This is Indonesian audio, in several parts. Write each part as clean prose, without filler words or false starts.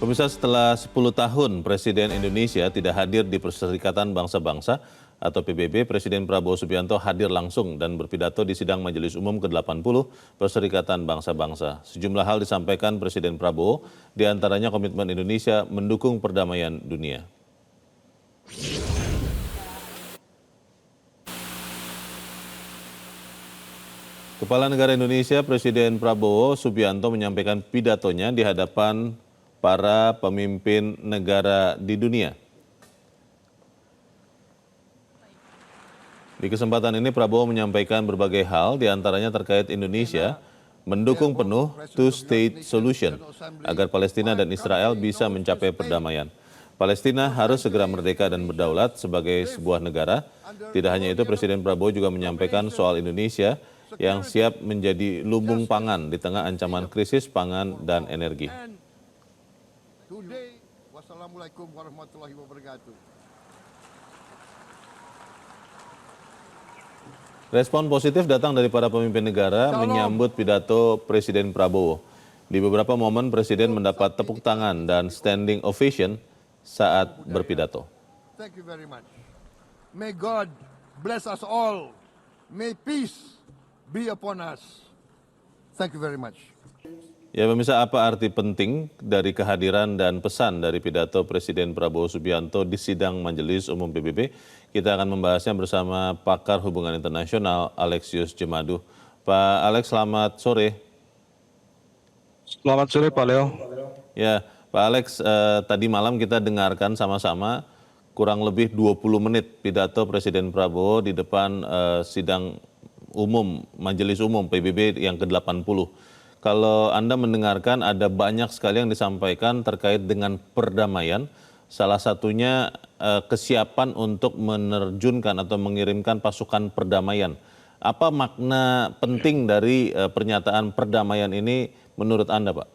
Pemirsa, setelah 10 tahun Presiden Indonesia tidak hadir di Perserikatan Bangsa-Bangsa atau PBB, Presiden Prabowo Subianto hadir langsung dan berpidato di sidang Majelis Umum ke-80 Perserikatan Bangsa-Bangsa. Sejumlah hal disampaikan Presiden Prabowo, diantaranya komitmen Indonesia mendukung perdamaian dunia. Kepala Negara Indonesia Presiden Prabowo Subianto menyampaikan pidatonya di hadapan para pemimpin negara di dunia. Di kesempatan ini Prabowo menyampaikan berbagai hal, diantaranya terkait Indonesia mendukung penuh two-state solution agar Palestina dan Israel bisa mencapai perdamaian. Palestina harus segera merdeka dan berdaulat sebagai sebuah negara. Tidak hanya itu, Presiden Prabowo juga menyampaikan soal Indonesia yang siap menjadi lumbung pangan di tengah ancaman krisis pangan dan energi. Wassalamualaikum warahmatullahi wabarakatuh. Respon positif datang dari para pemimpin negara menyambut pidato Presiden Prabowo. Di beberapa momen Presiden mendapat tepuk tangan dan standing ovation saat berpidato. Thank you very much. May God bless us all. May peace be upon us. Thank you very much. Ya pemirsa, apa arti penting dari kehadiran dan pesan dari pidato Presiden Prabowo Subianto di sidang Majelis Umum PBB? Kita akan membahasnya bersama pakar hubungan internasional Alexius Jemadu. Pak Alex, selamat sore. Selamat sore Pak Leo. Ya, Pak Alex, tadi malam kita dengarkan sama-sama kurang lebih 20 menit pidato Presiden Prabowo di depan sidang umum, Majelis Umum PBB yang ke-80. Kalau Anda mendengarkan ada banyak sekali yang disampaikan terkait dengan perdamaian, salah satunya kesiapan untuk menerjunkan atau mengirimkan pasukan perdamaian. Apa makna penting dari pernyataan perdamaian ini menurut Anda, Pak?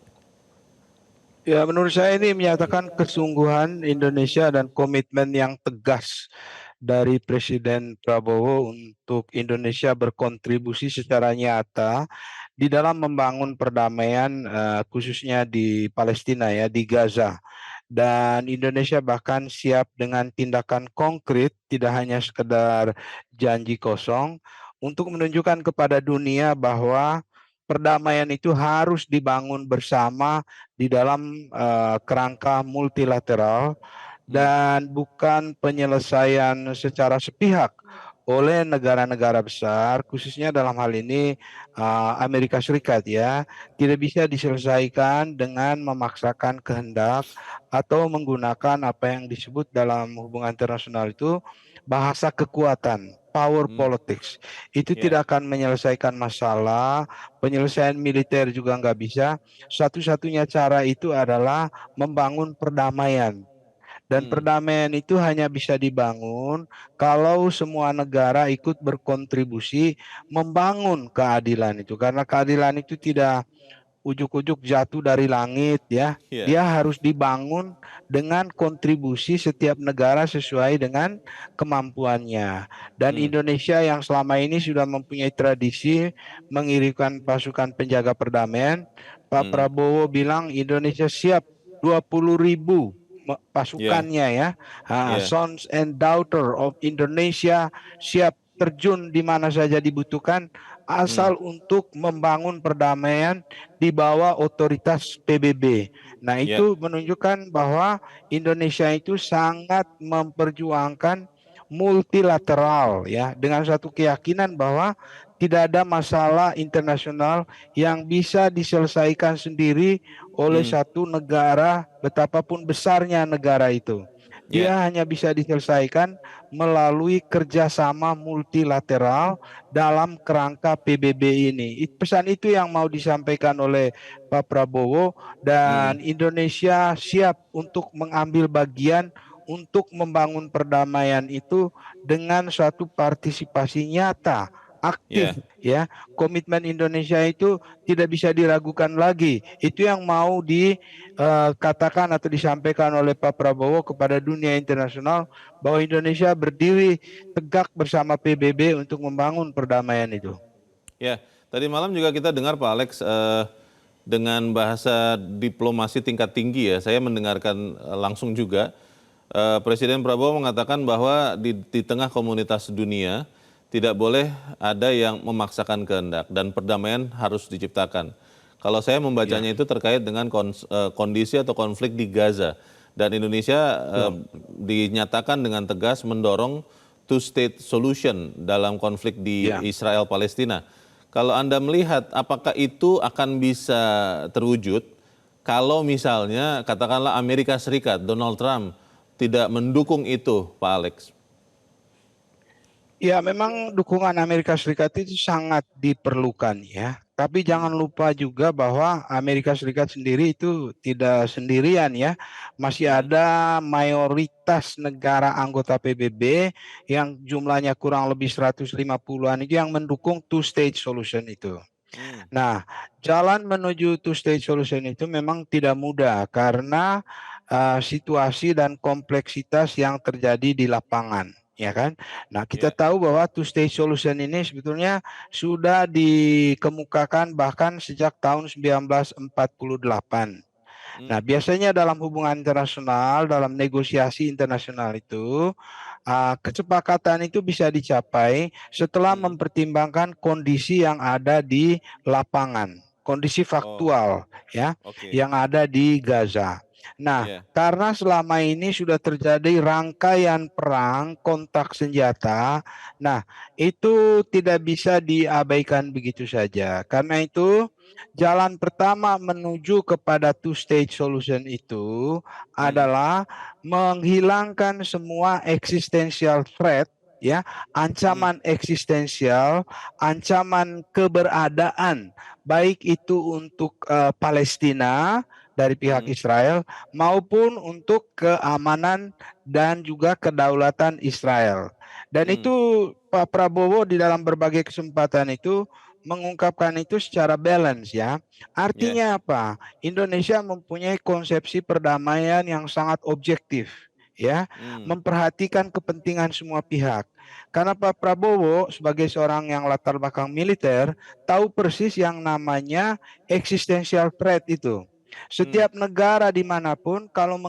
Ya, menurut saya ini menyatakan kesungguhan Indonesia dan komitmen yang tegas dari Presiden Prabowo untuk Indonesia berkontribusi secara nyata di dalam membangun perdamaian khususnya di Palestina ya, di Gaza. Dan Indonesia bahkan siap dengan tindakan konkret, tidak hanya sekedar janji kosong, untuk menunjukkan kepada dunia bahwa perdamaian itu harus dibangun bersama di dalam kerangka multilateral dan bukan penyelesaian secara sepihak oleh negara-negara besar, khususnya dalam hal ini Amerika Serikat ya, tidak bisa diselesaikan dengan memaksakan kehendak atau menggunakan apa yang disebut dalam hubungan internasional itu bahasa kekuatan, power politics. Itu tidak akan menyelesaikan masalah, penyelesaian militer juga nggak bisa. Satu-satunya cara itu adalah membangun perdamaian. Dan perdamaian itu hanya bisa dibangun kalau semua negara ikut berkontribusi membangun keadilan itu. Karena keadilan itu tidak ujuk-ujuk jatuh dari langit ya. Dia harus dibangun dengan kontribusi setiap negara sesuai dengan kemampuannya. Dan Indonesia yang selama ini sudah mempunyai tradisi mengirimkan pasukan penjaga perdamaian, Pak Prabowo bilang Indonesia siap 20.000 pasukannya ya. Sons and daughter of Indonesia siap terjun di mana saja dibutuhkan asal untuk membangun perdamaian di bawah otoritas PBB. Nah, itu menunjukkan bahwa Indonesia itu sangat memperjuangkan multilateral ya, dengan satu keyakinan bahwa tidak ada masalah internasional yang bisa diselesaikan sendiri oleh satu negara betapapun besarnya negara itu. Dia hanya bisa diselesaikan melalui kerjasama multilateral dalam kerangka PBB ini. Pesan itu yang mau disampaikan oleh Pak Prabowo, dan Indonesia siap untuk mengambil bagian untuk membangun perdamaian itu dengan suatu partisipasi nyata, aktif ya. Komitmen Indonesia itu tidak bisa diragukan lagi. Itu yang mau dikatakan atau disampaikan oleh Pak Prabowo kepada dunia internasional bahwa Indonesia berdiri tegak bersama PBB untuk membangun perdamaian itu. Ya, tadi malam juga kita dengar Pak Alex dengan bahasa diplomasi tingkat tinggi ya, saya mendengarkan langsung juga. Presiden Prabowo mengatakan bahwa di tengah komunitas dunia tidak boleh ada yang memaksakan kehendak dan perdamaian harus diciptakan. Kalau saya membacanya itu terkait dengan kondisi atau konflik di Gaza dan Indonesia dinyatakan dengan tegas mendorong two-state solution dalam konflik di Israel-Palestina. Kalau Anda melihat apakah itu akan bisa terwujud kalau misalnya katakanlah Amerika Serikat, Donald Trump tidak mendukung itu, Pak Alex? Ya, memang dukungan Amerika Serikat itu sangat diperlukan ya. Tapi jangan lupa juga bahwa Amerika Serikat sendiri itu tidak sendirian ya. Masih ada mayoritas negara anggota PBB yang jumlahnya kurang lebih 150-an itu yang mendukung two-state solution itu. Nah, jalan menuju two-state solution itu memang tidak mudah karena situasi dan kompleksitas yang terjadi di lapangan, ya kan? Nah, kita tahu bahwa two-state solution ini sebetulnya sudah dikemukakan bahkan sejak tahun 1948. Nah, biasanya dalam hubungan internasional, dalam negosiasi internasional itu, kesepakatan itu bisa dicapai setelah mempertimbangkan kondisi yang ada di lapangan, kondisi faktual ya, yang ada di Gaza. Nah, karena selama ini sudah terjadi rangkaian perang kontak senjata, nah itu tidak bisa diabaikan begitu saja. Karena itu jalan pertama menuju kepada two-state solution itu adalah menghilangkan semua existential threat, ya, ancaman eksistensial, ancaman keberadaan, baik itu untuk Palestina dari pihak Israel maupun untuk keamanan dan juga kedaulatan Israel. Dan itu Pak Prabowo di dalam berbagai kesempatan itu mengungkapkan itu secara balance ya. Artinya apa? Indonesia mempunyai konsepsi perdamaian yang sangat objektif ya, memperhatikan kepentingan semua pihak. Karena Pak Prabowo sebagai seorang yang latar belakang militer tahu persis yang namanya existential threat itu. Setiap negara dimanapun kalau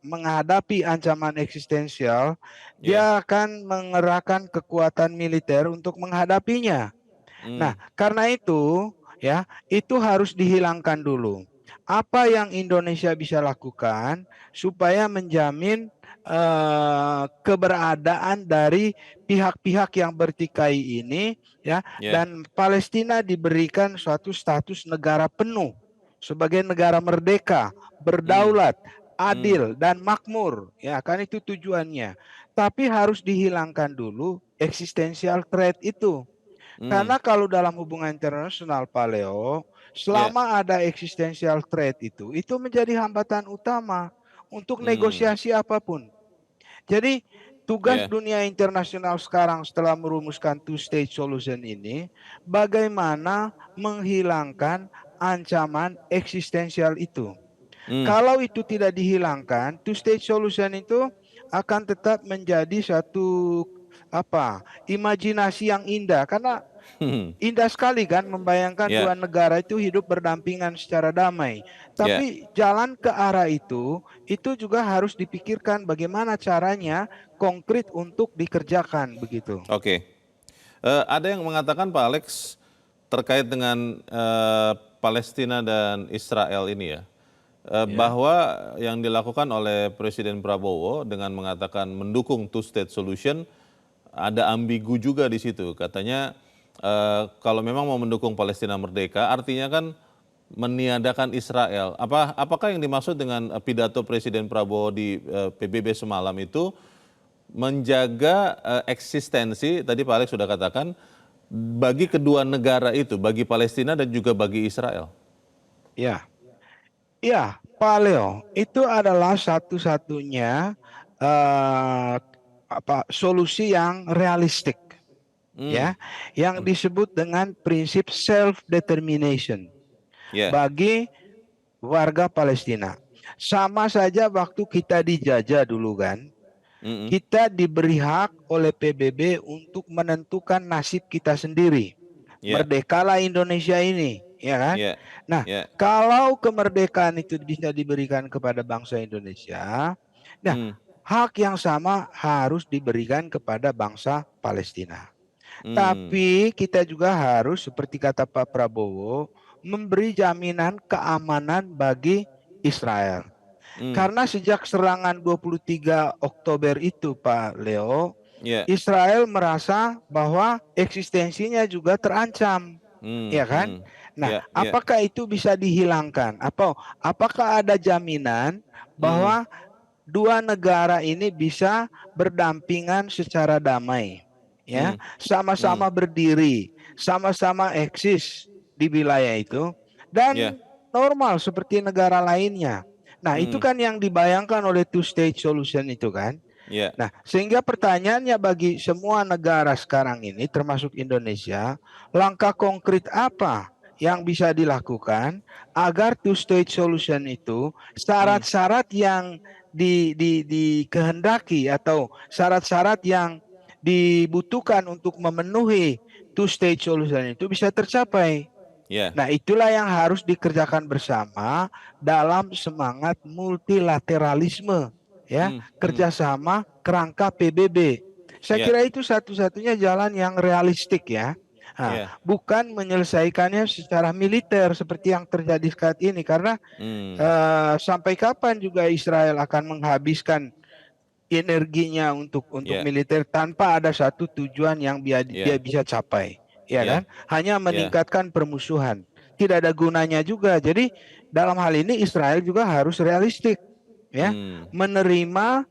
menghadapi ancaman eksistensial, dia akan mengerahkan kekuatan militer untuk menghadapinya. Nah, karena itu ya, itu harus dihilangkan dulu. Apa yang Indonesia bisa lakukan supaya menjamin keberadaan dari pihak-pihak yang bertikai ini ya, dan Palestina diberikan suatu status negara penuh sebagai negara merdeka, berdaulat, adil dan makmur. Ya, kan itu tujuannya. Tapi harus dihilangkan dulu eksistensial threat itu. Karena kalau dalam hubungan internasional, Pak Leo, selama ada existential threat itu menjadi hambatan utama untuk negosiasi apapun. Jadi tugas dunia internasional sekarang setelah merumuskan two-state solution ini, bagaimana menghilangkan ancaman eksistensial itu. Kalau itu tidak dihilangkan, two-state solution itu akan tetap menjadi satu imajinasi yang indah karena indah sekali kan membayangkan dua negara itu hidup berdampingan secara damai. Tapi jalan ke arah itu juga harus dipikirkan bagaimana caranya konkret untuk dikerjakan begitu. Oke. Ada yang mengatakan Pak Alex terkait dengan Palestina dan Israel ini ya, bahwa yang dilakukan oleh Presiden Prabowo dengan mengatakan mendukung two-state solution ada ambigu juga di situ. Katanya kalau memang mau mendukung Palestina merdeka, artinya kan meniadakan Israel. Apakah yang dimaksud dengan pidato Presiden Prabowo di PBB semalam itu menjaga eksistensi, tadi Pak Alex sudah katakan, bagi kedua negara itu, bagi Palestina dan juga bagi Israel? Ya, Pak Leo, itu adalah satu-satunya solusi yang realistik. Ya, yang disebut dengan prinsip self-determination bagi warga Palestina. Sama saja waktu kita dijajah dulu kan, kita diberi hak oleh PBB untuk menentukan nasib kita sendiri. Merdekalah Indonesia ini, ya kan? Ya, Nah, ya. kalau kemerdekaan itu bisa diberikan kepada bangsa Indonesia, nah Hmm, hak yang sama harus diberikan kepada bangsa Palestina. hmm, Tapi kita juga harus seperti kata Pak Prabowo memberi jaminan keamanan bagi Israel. hmm. Karena sejak serangan 23 Oktober itu Pak Leo, Ya, Israel merasa bahwa eksistensinya juga terancam, ya kan? hmm. Nah, Ya, ya. apakah itu bisa dihilangkan? Apakah ada jaminan Hmm, bahwa dua negara ini bisa berdampingan secara damai, ya, hmm, hmm. sama-sama berdiri, sama-sama eksis di wilayah itu Ya, dan normal seperti negara lainnya. Nah, itu hmm. kan yang dibayangkan oleh two state solution itu kan. Ya, Nah, sehingga pertanyaannya bagi semua negara sekarang ini termasuk Indonesia, langkah konkret apa yang bisa dilakukan agar two state solution itu hmm. syarat-syarat yang dikehendaki atau syarat-syarat yang dibutuhkan untuk memenuhi two state solution itu bisa tercapai. Ya, Nah, itulah yang harus dikerjakan bersama dalam semangat multilateralisme, ya, hmm, hmm. kerjasama kerangka PBB. Saya Ya, kira itu satu-satunya jalan yang realistik ya. Nah, ya, bukan menyelesaikannya secara militer seperti yang terjadi saat ini karena hmm. sampai kapan juga Israel akan menghabiskan energinya untuk Ya, militer tanpa ada satu tujuan yang dia ya, bisa capai, ya kan? ya, Hanya ya. meningkatkan permusuhan. Tidak ada gunanya juga. Jadi dalam hal ini Israel juga harus realistik, ya, Hmm. menerima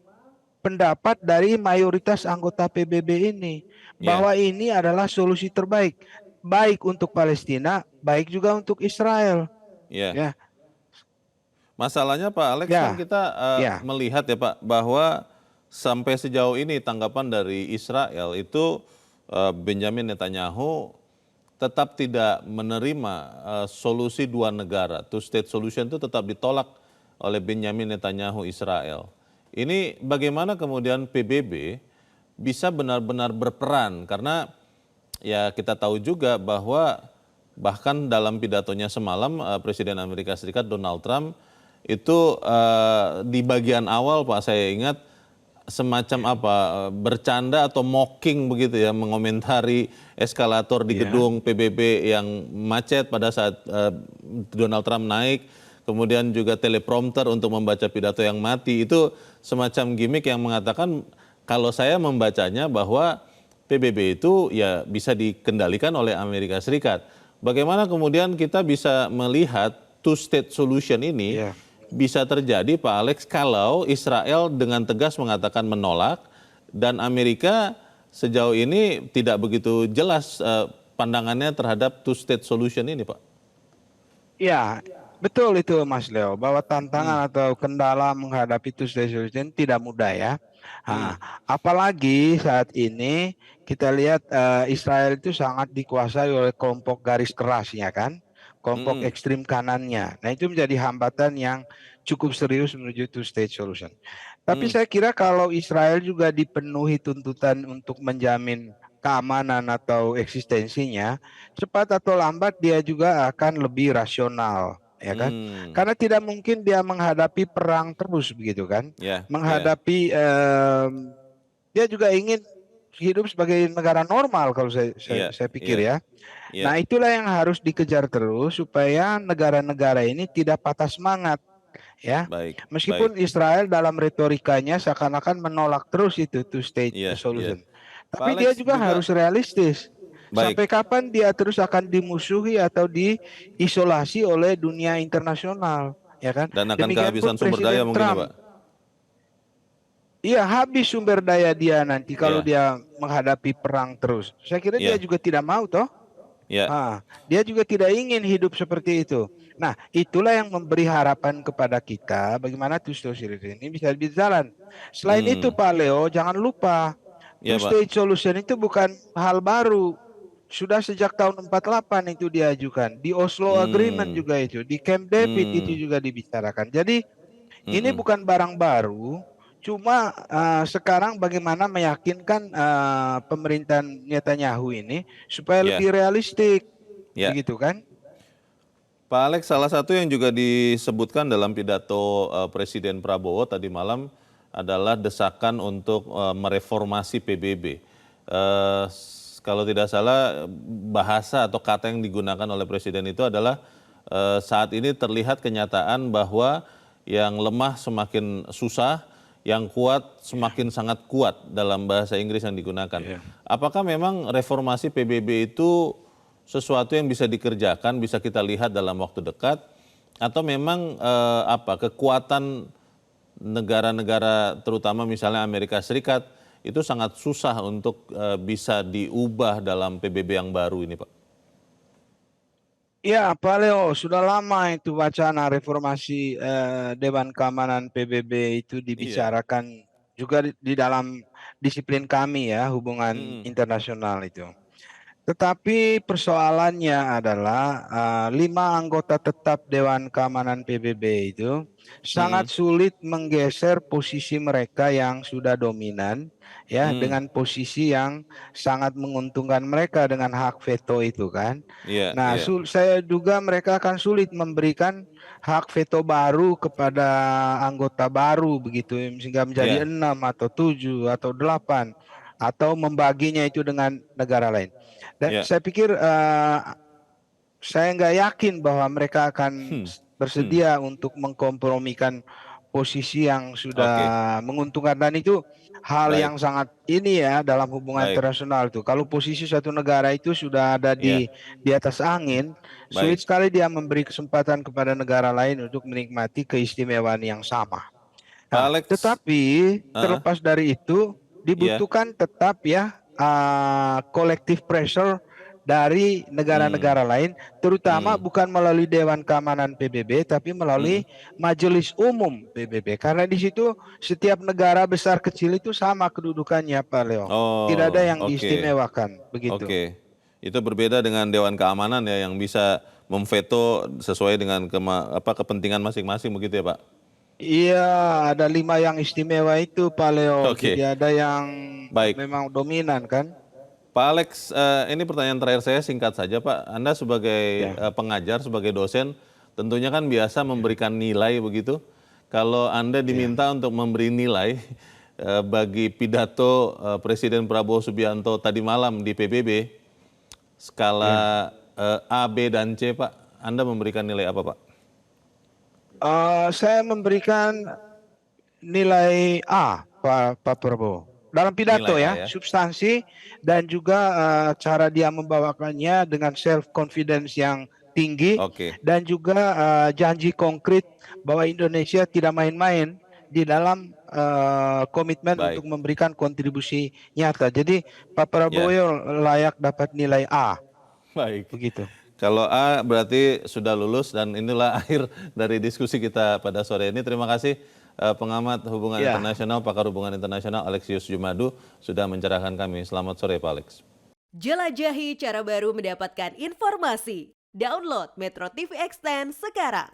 pendapat dari mayoritas anggota PBB ini Ya, bahwa ini adalah solusi terbaik, baik untuk Palestina, baik juga untuk Israel, ya. ya, Masalahnya Pak Alex kan ya, kita ya, melihat ya Pak bahwa sampai sejauh ini tanggapan dari Israel itu Benjamin Netanyahu tetap tidak menerima solusi dua negara, two state solution itu tetap ditolak oleh Benjamin Netanyahu Israel. Ini bagaimana kemudian PBB bisa benar-benar berperan karena ya kita tahu juga bahwa bahkan dalam pidatonya semalam Presiden Amerika Serikat Donald Trump itu di bagian awal Pak saya ingat semacam apa bercanda atau mocking begitu ya mengomentari eskalator di ya, gedung PBB yang macet pada saat Donald Trump naik, kemudian juga teleprompter untuk membaca pidato yang mati itu semacam gimmick yang mengatakan kalau saya membacanya bahwa PBB itu ya bisa dikendalikan oleh Amerika Serikat. Bagaimana kemudian kita bisa melihat two state solution ini ya. bisa terjadi Pak Alex kalau Israel dengan tegas mengatakan menolak dan Amerika sejauh ini tidak begitu jelas pandangannya terhadap two state solution ini Pak. Ya, betul itu Mas Leo, bahwa Hmm, tantangan atau kendala menghadapi two state solution tidak mudah ya. hmm, Nah, apalagi saat ini kita lihat Israel itu sangat dikuasai oleh kelompok garis keras ya kan, kelompok hmm, ekstrim kanannya. Nah, itu menjadi hambatan yang cukup serius menuju two state solution. Tapi hmm, saya kira kalau Israel juga dipenuhi tuntutan untuk menjamin keamanan atau eksistensinya, cepat atau lambat dia juga akan lebih rasional, ya kan? hmm. Karena tidak mungkin dia menghadapi perang terus begitu kan? Ya, ya, Menghadapi dia juga ingin hidup sebagai negara normal kalau ya, saya pikir ya, ya. ya. Nah, itulah yang harus dikejar terus supaya negara-negara ini tidak patah semangat ya. Baik, baik. Meskipun Israel dalam retorikanya seakan-akan menolak terus itu two state Iya, iya. solution. Pak Tapi Alex dia juga juga harus realistis. baik Sampai kapan dia terus akan dimusuhi atau diisolasi oleh dunia internasional, ya kan? dan akan Demikian pun kehabisan sumber daya Presiden mungkin ya Pak. Trump. Iya, habis sumber daya dia nanti kalau Ya, dia menghadapi perang terus. Saya kira dia ya, juga tidak mau toh. ya. Dia juga tidak ingin hidup seperti itu. Nah, itulah yang memberi harapan kepada kita bagaimana two state solution ini bisa berjalan. Selain itu, Hmm, Pak Leo, jangan lupa two ya Pak. state solution itu bukan hal baru. Sudah sejak tahun 48 itu diajukan. Di Oslo Agreement Hmm, juga itu, di Camp David itu hmm, juga dibicarakan. Jadi ini hmm, bukan barang baru, cuma sekarang bagaimana meyakinkan pemerintahan Netanyahu ini supaya ya, lebih realistik, ya. begitu kan? Pak Alex, salah satu yang juga disebutkan dalam pidato Presiden Prabowo tadi malam adalah desakan untuk mereformasi PBB. Kalau tidak salah, bahasa atau kata yang digunakan oleh Presiden itu adalah saat ini terlihat kenyataan bahwa yang lemah semakin susah, yang kuat semakin sangat kuat dalam bahasa Inggris yang digunakan. Apakah memang reformasi PBB itu sesuatu yang bisa dikerjakan, bisa kita lihat dalam waktu dekat, atau memang kekuatan negara-negara terutama misalnya Amerika Serikat itu sangat susah untuk bisa diubah dalam PBB yang baru ini, Pak? Ya, Pak Leo, sudah lama itu wacana reformasi Dewan Keamanan PBB itu Iya. dibicarakan juga di dalam disiplin kami ya, hubungan Mm-mm. internasional itu. Tetapi persoalannya adalah 5 anggota tetap Dewan Keamanan PBB itu sangat Mm-mm. sulit menggeser posisi mereka yang sudah dominan ya Mm. dengan posisi yang sangat menguntungkan mereka dengan hak veto itu kan. Iya, Nah, iya, saya duga mereka akan sulit memberikan hak veto baru kepada anggota baru begitu sehingga menjadi iya, 6 atau 7 atau 8 atau membaginya itu dengan negara lain. Dan iya. saya pikir saya nggak yakin bahwa mereka akan Hmm. bersedia untuk mengkompromikan posisi yang Oke, sudah menguntungkan dan itu hal baik, yang sangat ini ya dalam hubungan baik, internasional itu. Kalau posisi satu negara itu sudah ada iya, di atas angin, sulit baik. sekali dia memberi kesempatan kepada negara lain untuk menikmati keistimewaan yang sama. Pak Nah, Alex, tetapi ah, terlepas dari itu iya, dibutuhkan tetap ya collective pressure dari hmm, negara-negara lain, terutama hmm, bukan melalui Dewan Keamanan PBB, tapi hmm. melalui Majelis Umum PBB. Karena di situ setiap negara besar kecil itu sama kedudukannya, Pak Leo. Tidak ada Oh, yang oke, diistimewakan, begitu. oke. Itu berbeda dengan Dewan Keamanan ya yang bisa memveto sesuai dengan kepentingan masing-masing begitu ya, Pak? Iya, ada 5 yang istimewa itu, Pak Leo. Jadi Oke, ada yang baik. memang dominan kan? Pak Alex, ini pertanyaan terakhir saya singkat saja Pak. Anda sebagai Ya. pengajar, sebagai dosen, tentunya kan biasa memberikan nilai begitu. Kalau Anda Ya. diminta untuk memberi nilai bagi pidato Presiden Prabowo Subianto tadi malam di PBB, Ya. skala A, B, dan C Pak, Anda memberikan nilai apa Pak? Saya memberikan nilai A, Pak Prabowo. Dalam pidato Nilai A ya, ya? substansi dan juga cara dia membawakannya dengan self confidence yang tinggi Oke, dan juga janji konkret bahwa Indonesia tidak main-main di dalam komitmen untuk baik. memberikan kontribusi nyata. Jadi Pak Prabowo Ya, layak dapat nilai A, baik. begitu. Kalau A berarti sudah lulus dan inilah akhir dari diskusi kita pada sore ini. Terima kasih pengamat hubungan Ya. internasional, pakar hubungan internasional Alexius Jumadu sudah mencerahkan kami. Selamat sore Pak Alex. Jelajahi cara baru mendapatkan informasi. Download Metro TV Extend sekarang.